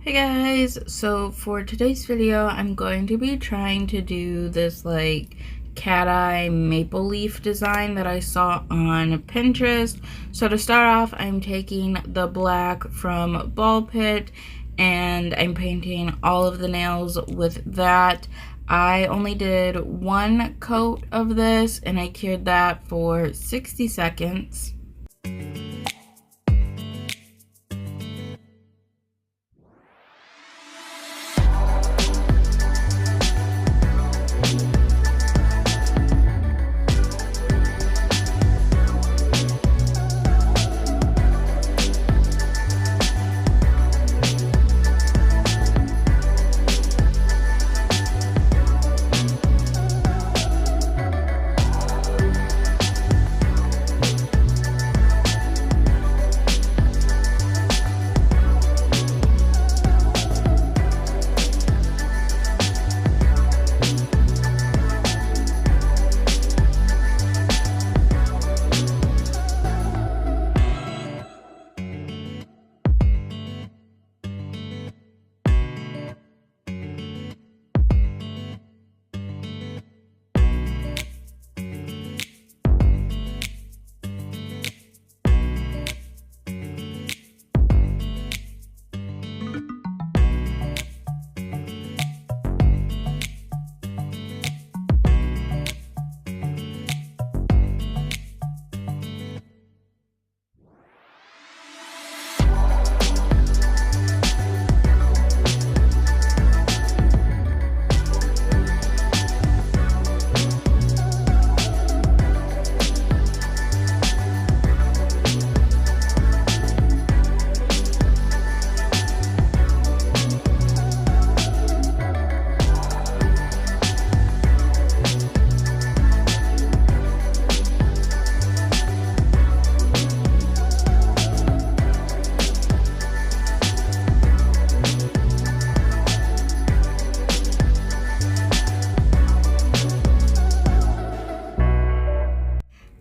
Hey guys, so for today's video I'm going to be trying to do this like cat eye maple leaf design that I saw on Pinterest. So to start off, I'm taking the black from Ball Pit and I'm painting all of the nails with that. I only did one coat of this and I cured that for 60 seconds.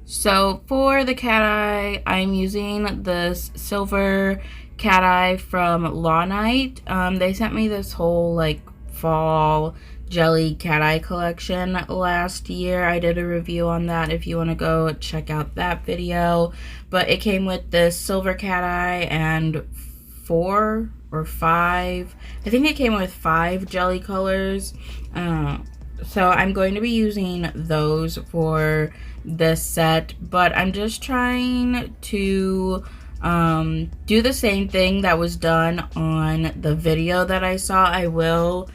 So for the cat eye, I'm using this silver cat eye from Law Night. They sent me this whole like fall jelly cat eye collection last year. I did a review on that if you want to go check out that video. But it came with this silver cat eye and 4 or 5. I think it came with 5 jelly colors. So I'm going to be using those for this set, but I'm just trying to do the same thing that was done on the video that I saw. I will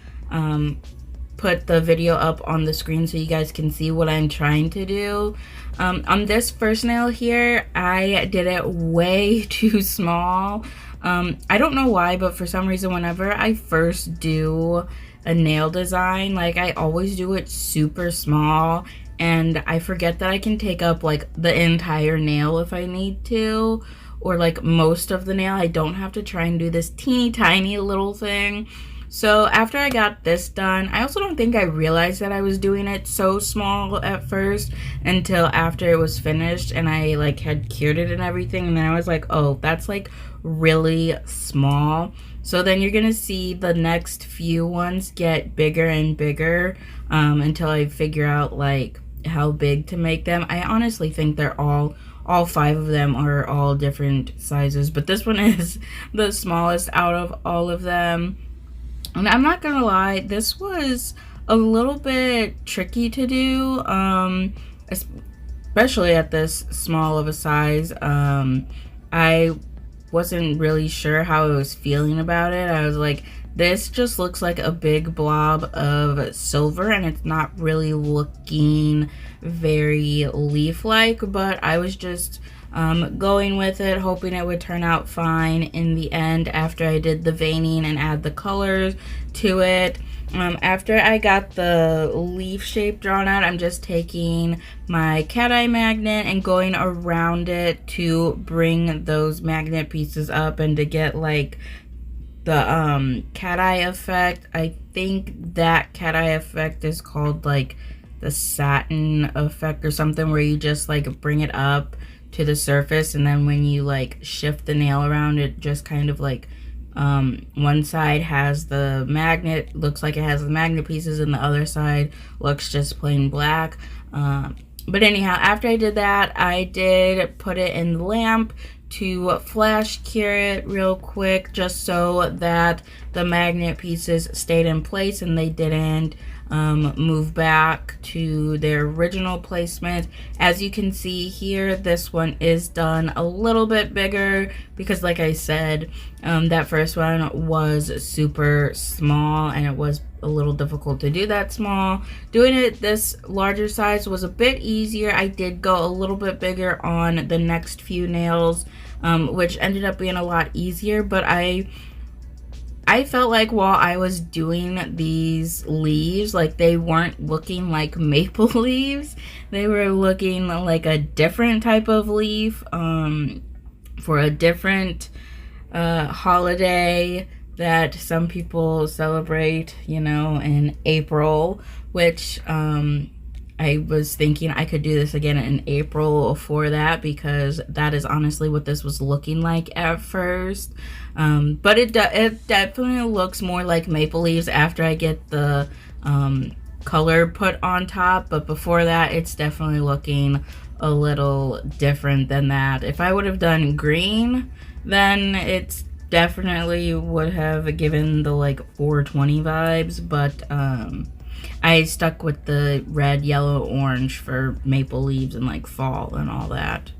put the video up on the screen so you guys can see what I'm trying to do. On this first nail here, I did it way too small. I don't know why, but for some reason whenever I first do a nail design, like I always do it super small and I forget that I can take up like the entire nail if I need to, or like most of the nail. I don't have to try and do this teeny tiny little thing. So after I got this done, I also don't think I realized that I was doing it so small at first until after it was finished and I like had cured it and everything, and then I was like, oh, that's like really small. So then you're gonna see the next few ones get bigger and bigger until I figure out like how big to make them. I honestly think they're all 5 of them are all different sizes, but this one is the smallest out of all of them. And I'm not gonna lie, this was a little bit tricky to do, especially at this small of a size. I wasn't really sure how I was feeling about it. I was like, this just looks like a big blob of silver and it's not really looking very leaf-like, but I was just going with it, hoping it would turn out fine in the end after I did the veining and add the colors to it. After I got the leaf shape drawn out, I'm just taking my cat eye magnet and going around it to bring those magnet pieces up and to get like the cat eye effect. I think that cat eye effect is called like the satin effect or something, where you just like bring it up to the surface and then when you like shift the nail around, it just kind of like One side has the magnet, looks like it has the magnet pieces, and the other side looks just plain black. But anyhow, after I did that, I did put it in the lamp to flash cure it real quick, just so that the magnet pieces stayed in place and they didn't move back to their original placement. As you can see here, this one is done a little bit bigger because, like I said, that first one was super small and it was a little difficult to do that small. Doing it this larger size was a bit easier. I did go a little bit bigger on the next few nails, which ended up being a lot easier, but I felt like while I was doing these leaves, like they weren't looking like maple leaves. They were looking like a different type of leaf for a different holiday that some people celebrate, you know, in April, which I was thinking I could do this again in April for that, because that is honestly what this was looking like at first. But it definitely looks more like maple leaves after I get the color put on top. But before that, it's definitely looking a little different than that. If I would have done green, then it's definitely would have given the like 420 vibes, but I stuck with the red, yellow, orange for maple leaves and like fall and all that.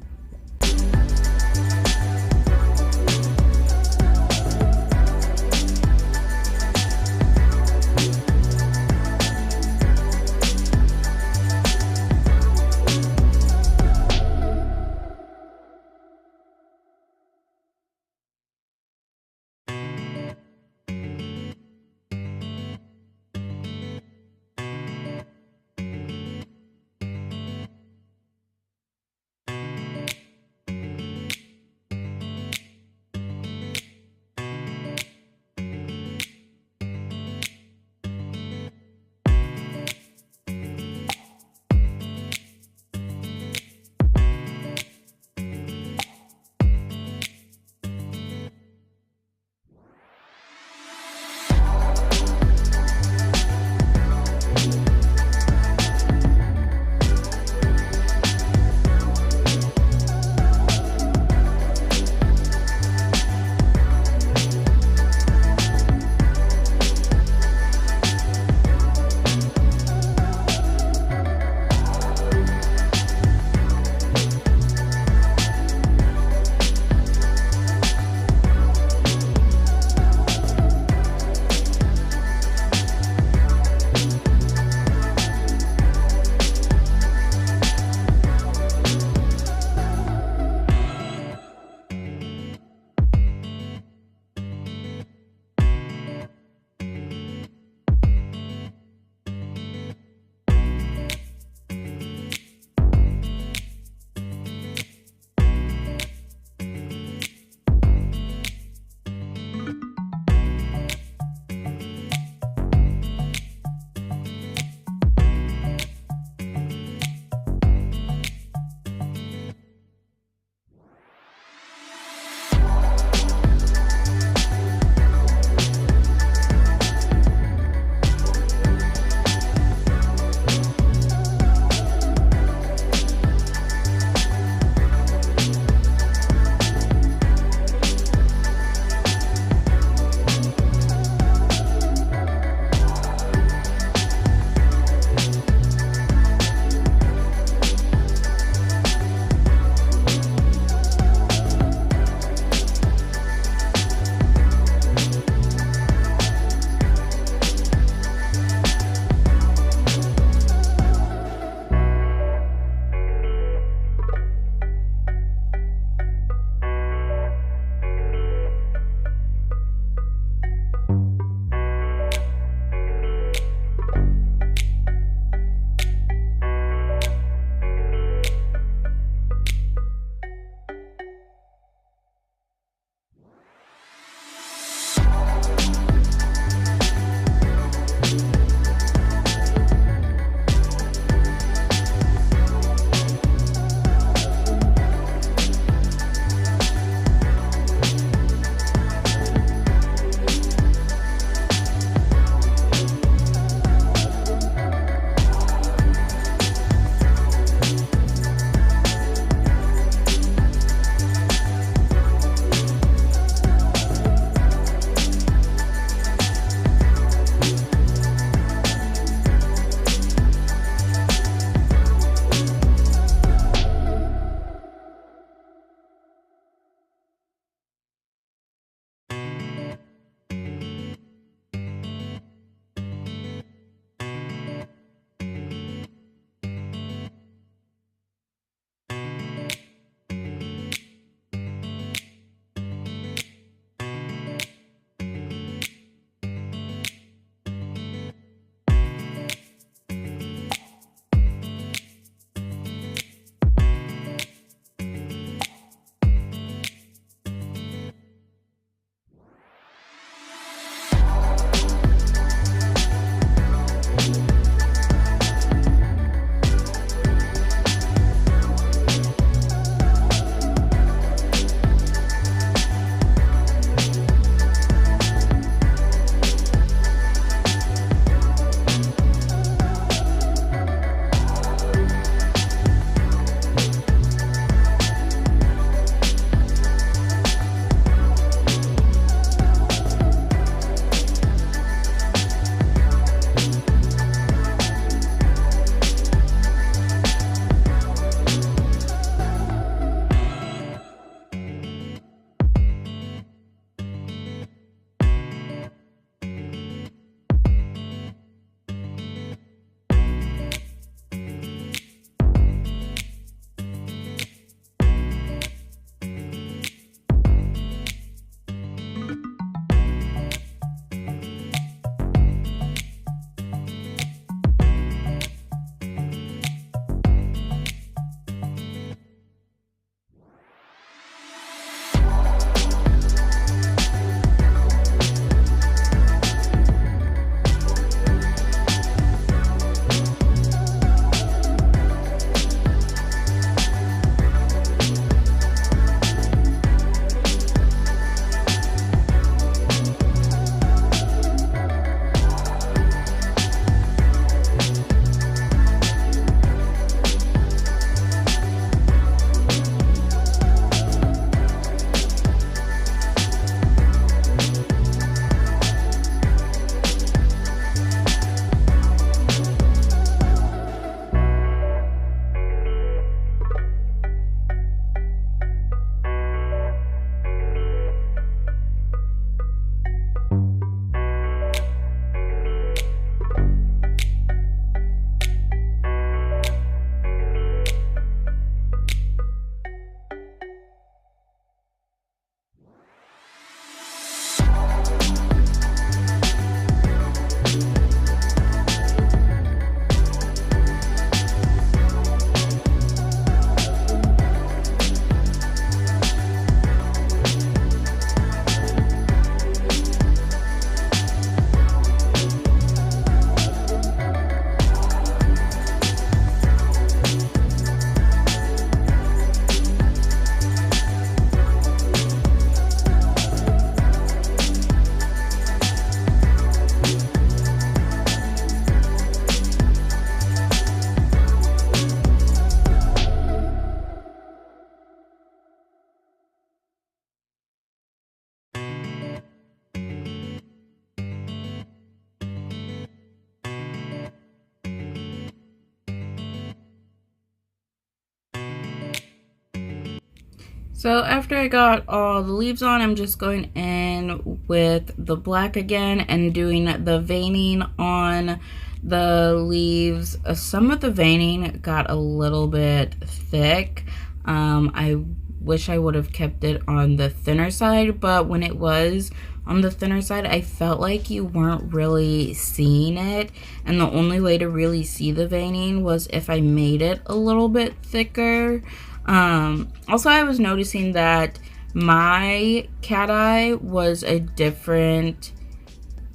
So after I got all the leaves on, I'm just going in with the black again and doing the veining on the leaves. Some of the veining got a little bit thick. I wish I would have kept it on the thinner side, but when it was on the thinner side, I felt like you weren't really seeing it, and the only way to really see the veining was if I made it a little bit thicker. Also, I was noticing that my cat eye was a different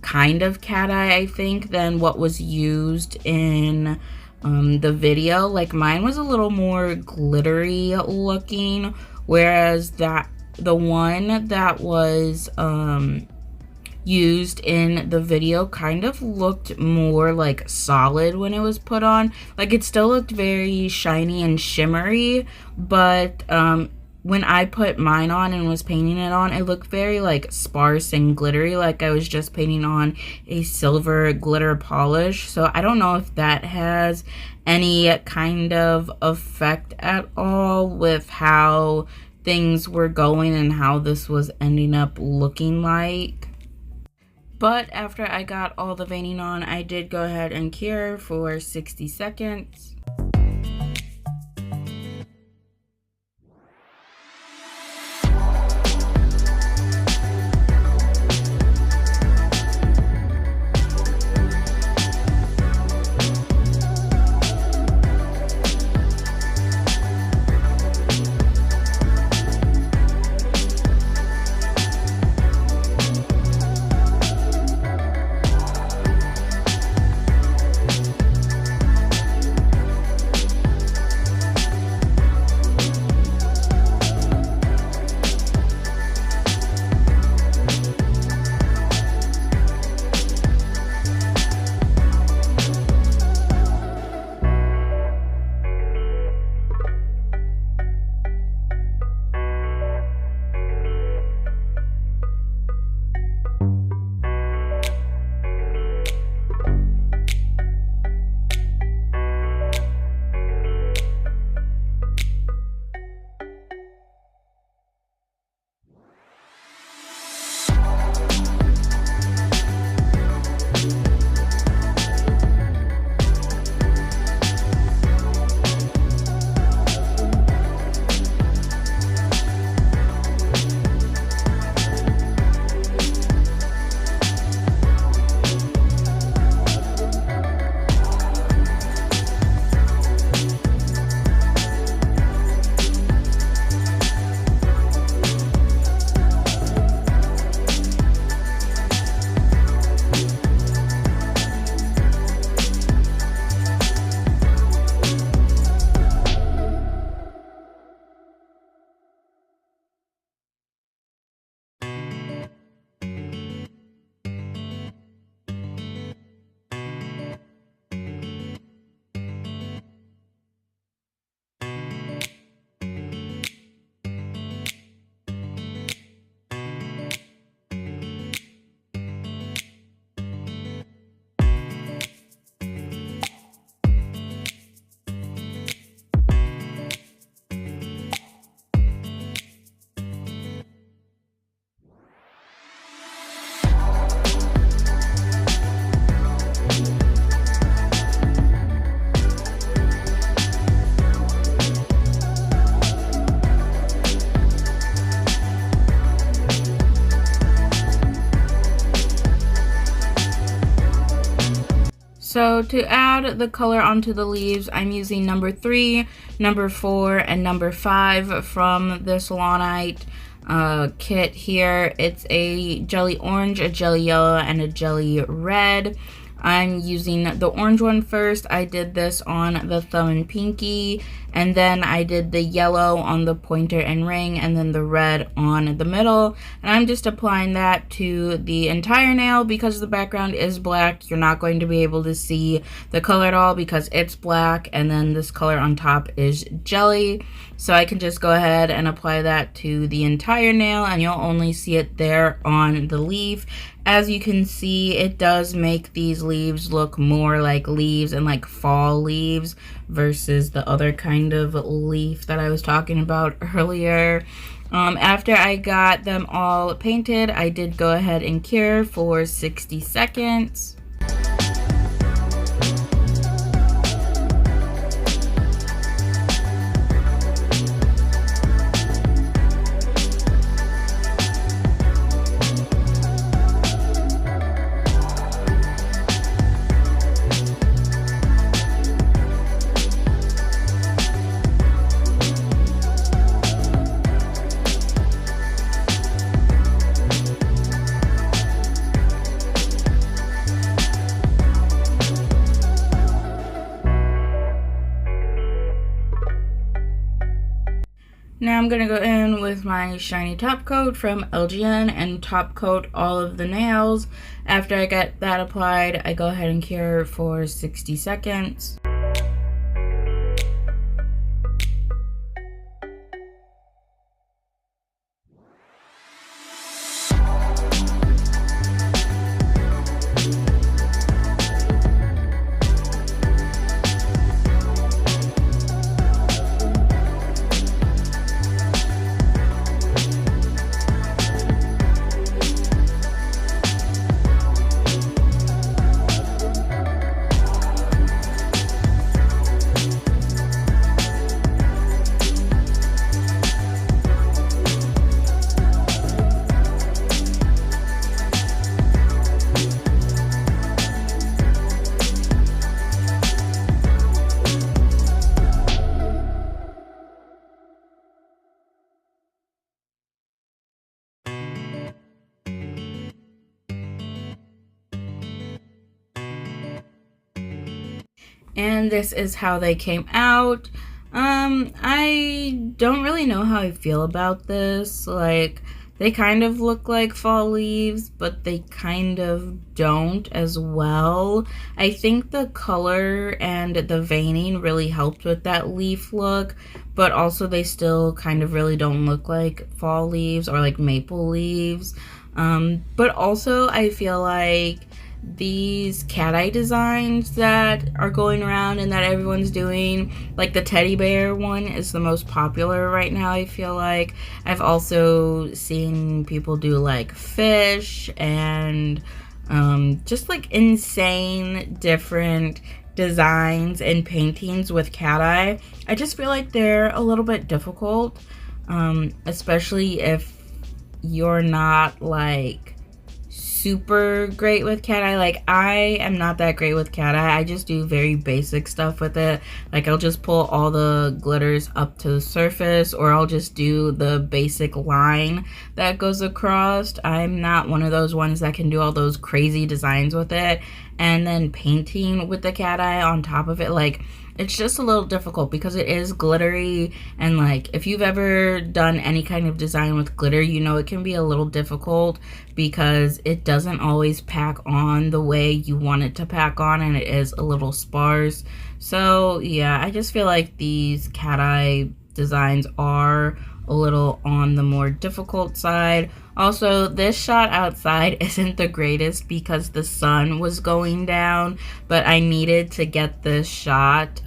kind of cat eye, I think, than what was used in the video. Like, mine was a little more glittery looking, whereas the one that was used in the video kind of looked more like solid when it was put on. Like, it still looked very shiny and shimmery, but when I put mine on and was painting it on, it looked very like sparse and glittery, like I was just painting on a silver glitter polish. So I don't know if that has any kind of effect at all with how things were going and how this was ending up looking like. But after I got all the veining on, I did go ahead and cure for 60 seconds. So to add the color onto the leaves, I'm using number 3, number 4, and number 5 from the Salonite kit here. It's a jelly orange, a jelly yellow, and a jelly red. I'm using the orange one first. I did this on the thumb and pinky, and then I did the yellow on the pointer and ring, and then the red on the middle. And I'm just applying that to the entire nail. Because the background is black, you're not going to be able to see the color at all because it's black, and then this color on top is jelly. So I can just go ahead and apply that to the entire nail, and you'll only see it there on the leaf. As you can see, it does make these leaves look more like leaves and like fall leaves versus the other kind of leaf that I was talking about earlier. After I got them all painted, I did go ahead and cure for 60 seconds. Now I'm going to go in with my shiny top coat from LGN and top coat all of the nails. After I get that applied, I go ahead and cure for 60 seconds. And this is how they came out. I don't really know how I feel about this. Like, they kind of look like fall leaves, but they kind of don't as well. I think the color and the veining really helped with that leaf look, but also they still kind of really don't look like fall leaves or like maple leaves. But also I feel like these cat eye designs that are going around and that everyone's doing, like the teddy bear one is the most popular right now. I feel like I've also seen people do like fish and just like insane different designs and paintings with cat eye. I just feel like they're a little bit difficult, especially if you're not like super great with cat eye. Like, I am not that great with cat eye. I just do very basic stuff with it. Like, I'll just pull all the glitters up to the surface, or I'll just do the basic line that goes across. I'm not one of those ones that can do all those crazy designs with it. And then painting with the cat eye on top of it, like, it's just a little difficult because it is glittery, and like if you've ever done any kind of design with glitter, you know it can be a little difficult because it doesn't always pack on the way you want it to pack on, and it is a little sparse. So yeah, I just feel like these cat eye designs are a little on the more difficult side. Also, this shot outside isn't the greatest because the sun was going down, but I needed to get this shot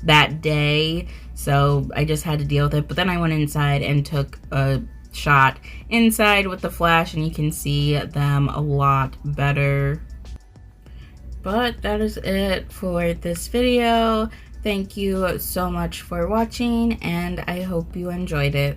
that day, so I just had to deal with it. But then I went inside and took a shot inside with the flash, and you can see them a lot better. But that is it for this video. Thank you so much for watching, and I hope you enjoyed it.